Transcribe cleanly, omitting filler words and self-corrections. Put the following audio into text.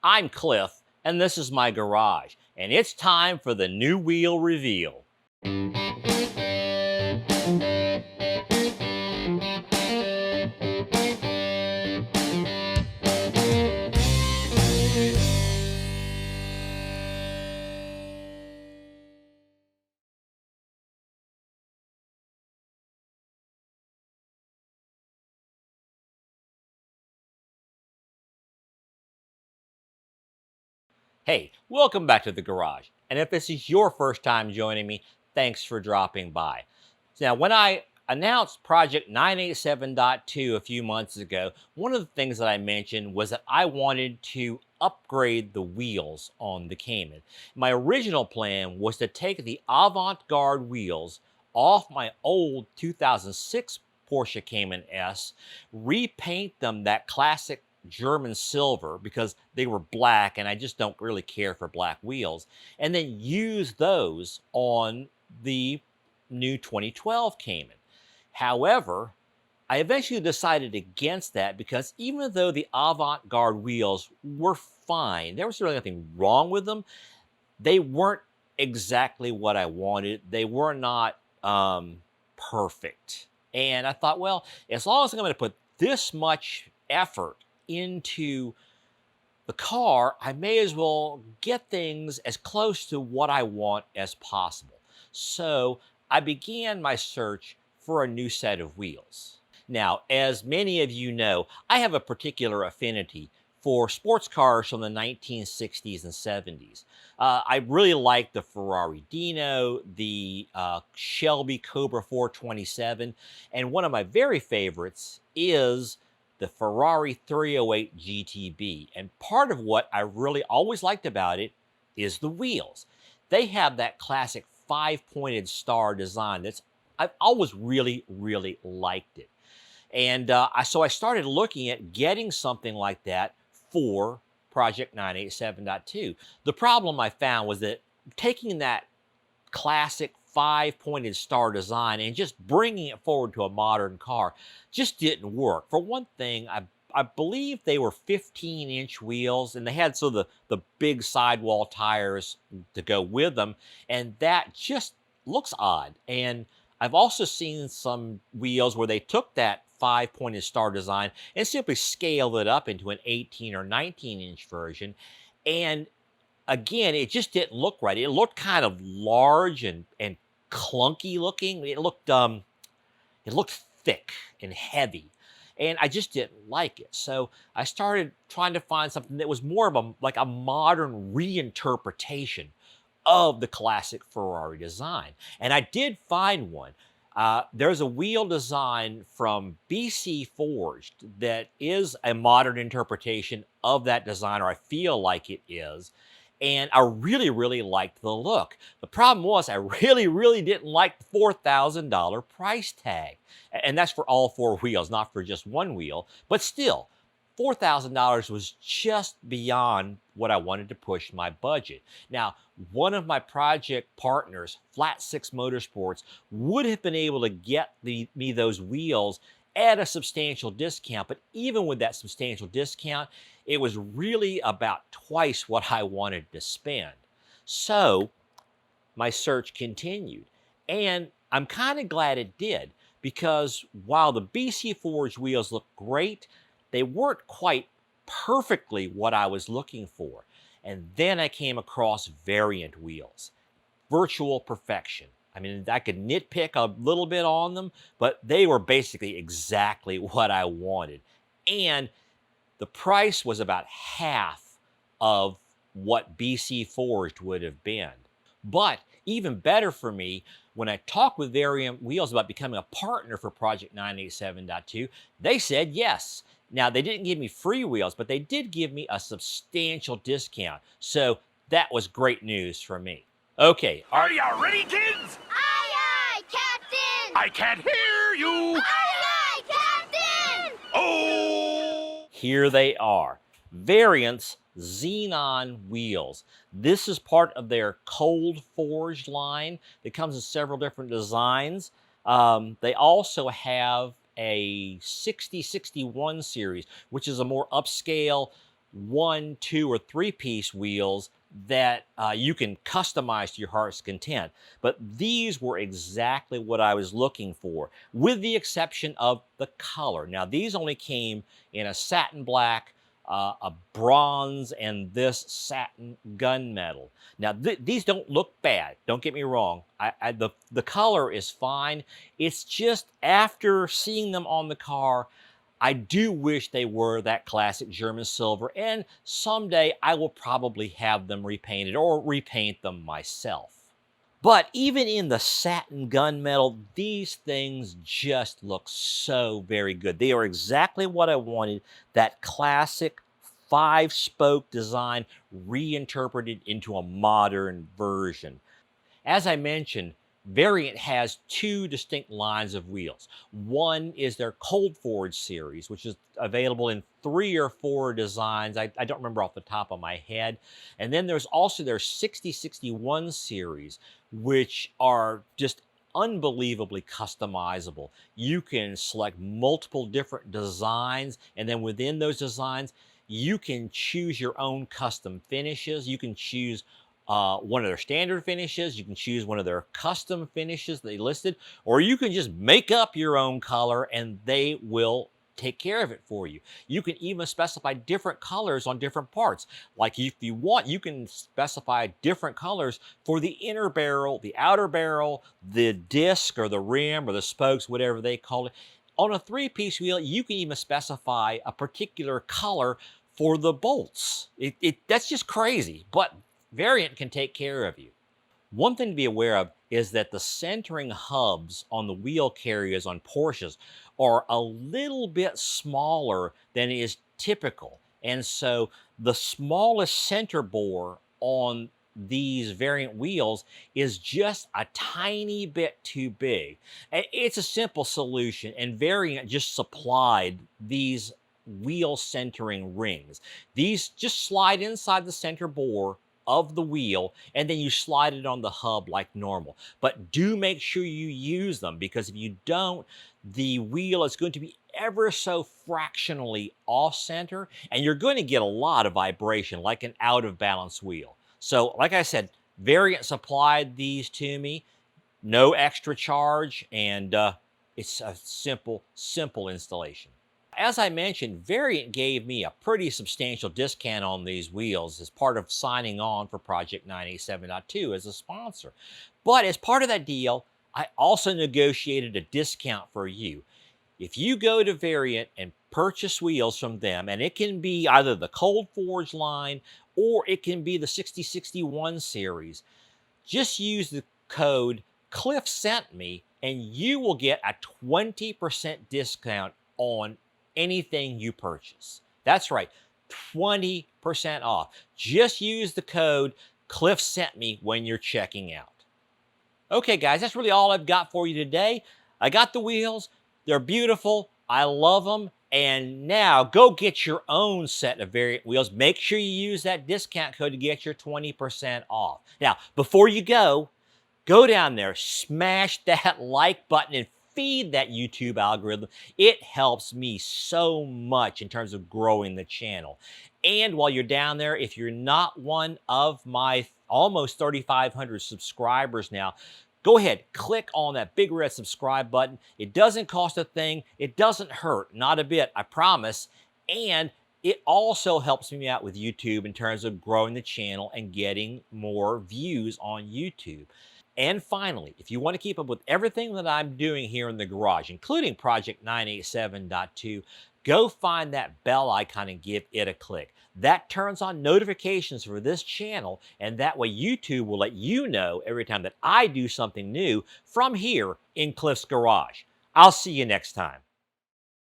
I'm Cliff, and this is my garage, and it's time for the new wheel reveal. Hey, welcome back to the garage. And if this is your first time joining me, thanks for dropping by. Now, when I announced Project 987.2 a few months ago, one of the things that I mentioned was that I wanted to upgrade the wheels on the Cayman. My original plan was to take the avant-garde wheels off my old 2006 Porsche Cayman S, repaint them that classic German silver because they were black and I just don't really care for black wheels, and then use those on the new 2012 Cayman. However, I eventually decided against that because even though the avant-garde wheels were fine, there was really nothing wrong with them, they weren't exactly what I wanted. They were not perfect. And I thought, well, as long as I'm going to put this much effort into the car, I may as well get things as close to what I want as possible. So I began my search for a new set of wheels. Now, as many of you know, I have a particular affinity for sports cars from the 1960s and 70s. I really like the Ferrari Dino, the Shelby Cobra 427, and one of my very favorites is the Ferrari 308 GTB. And part of what I really always liked about it is the wheels. They have that classic five-pointed star design that's I've always really liked it. And so I started looking at getting something like that for Project 987.2. The problem I found was that taking that classic five-pointed star design and just bringing it forward to a modern car just didn't work. For one thing, I believe they were 15-inch wheels, and they had the big sidewall tires to go with them, and that just looks odd. And I've also seen some wheels where they took that five-pointed star design and simply scaled it up into an 18 or 19-inch version, and again, it just didn't look right. It looked kind of large and clunky looking. It looked thick and heavy, and I just didn't like it. So I started trying to find something that was more of a modern reinterpretation of the classic Ferrari design, and I did find one. There's a wheel design from BC Forged that is a modern interpretation of that design, or I feel like it is. And I really liked the look. The problem was I really didn't like the $4,000 price tag. And that's for all four wheels, not for just one wheel. But still, $4,000 was just beyond what I wanted to push my budget. Now, one of my project partners, Flat Six Motorsports, would have been able to get me those wheels at a substantial discount. But even with that substantial discount, it was really about twice what I wanted to spend. So my search continued. And I'm kind of glad it did, because while the BC Forge wheels look great, they weren't quite perfectly what I was looking for. And then I came across variant wheels, virtual perfection. I mean, I could nitpick a little bit on them, but they were basically exactly what I wanted. And the price was about half of what BC Forged would have been. But even better for me, when I talked with Variant Wheels about becoming a partner for Project 987.2, they said yes. Now, they didn't give me free wheels, but they did give me a substantial discount. So that was great news for me. Okay. Are you ready, kids? Aye, Captain! I can't hear you. Aye, Captain! Oh! Here they are. Variants Xenon wheels. This is part of their cold forged line that comes in several different designs. They also have a 6061 series, which is a more upscale 1, 2, or 3-piece wheels that you can customize to your heart's content. But these were exactly what I was looking for, with the exception of the color. Now, these only came in a satin black, a bronze, and this satin gunmetal. Now, these don't look bad. Don't get me wrong. The color is fine. It's just after seeing them on the car, I do wish they were that classic German silver, and someday I will probably have them repainted or repaint them myself. But even in the satin gunmetal, these things just look so very good. They are exactly what I wanted, that classic 5-spoke design reinterpreted into a modern version. As I mentioned, Variant has 2 distinct lines of wheels. One is their Cold Forge series, which is available in 3 or 4 designs. I don't remember off the top of my head. And then there's also their 6061 series, which are just unbelievably customizable. You can select multiple different designs, and then within those designs, you can choose your own custom finishes. You can choose one of their standard finishes. You can choose one of their custom finishes they listed, or you can just make up your own color and they will take care of it for you. You can even specify different colors on different parts. Like if you want, you can specify different colors for the inner barrel, the outer barrel, the disc or the rim or the spokes, whatever they call it. On a 3-piece wheel, you can even specify a particular color for the bolts. That's just crazy, but Variant can take care of you. One thing to be aware of is that the centering hubs on the wheel carriers on Porsches are a little bit smaller than is typical. And so the smallest center bore on these Variant wheels is just a tiny bit too big. It's a simple solution, and Variant just supplied these wheel centering rings. These just slide inside the center bore of the wheel, and then you slide it on the hub like normal. But do make sure you use them, because if you don't, the wheel is going to be ever so fractionally off center, and you're going to get a lot of vibration like an out of balance wheel. So like I said, Variant supplied these to me, no extra charge, and it's a simple installation. As I mentioned, Variant gave me a pretty substantial discount on these wheels as part of signing on for Project 987.2 as a sponsor. But as part of that deal, I also negotiated a discount for you. If you go to Variant and purchase wheels from them, and it can be either the Cold Forge line or it can be the 6061 series, just use the code Cliff Sent Me and you will get a 20% discount on anything you purchase. That's right, 20% off. Just use the code Cliff Sent Me when you're checking out. Okay, guys, that's really all I've got for you today. I got the wheels. They're beautiful. I love them. And now go get your own set of Variant wheels. Make sure you use that discount code to get your 20% off. Now, before you go down there, smash that like button and feed that YouTube algorithm. It helps me so much in terms of growing the channel. And while you're down there, if you're not one of my almost 3,500 subscribers now, go ahead, click on that big red subscribe button. It doesn't cost a thing. It doesn't hurt, not a bit, I promise. And it also helps me out with YouTube in terms of growing the channel and getting more views on YouTube. And finally, if you want to keep up with everything that I'm doing here in the garage, including Project 987.2, go find that bell icon and give it a click. That turns on notifications for this channel, and that way YouTube will let you know every time that I do something new from here in Cliff's Garage. I'll see you next time.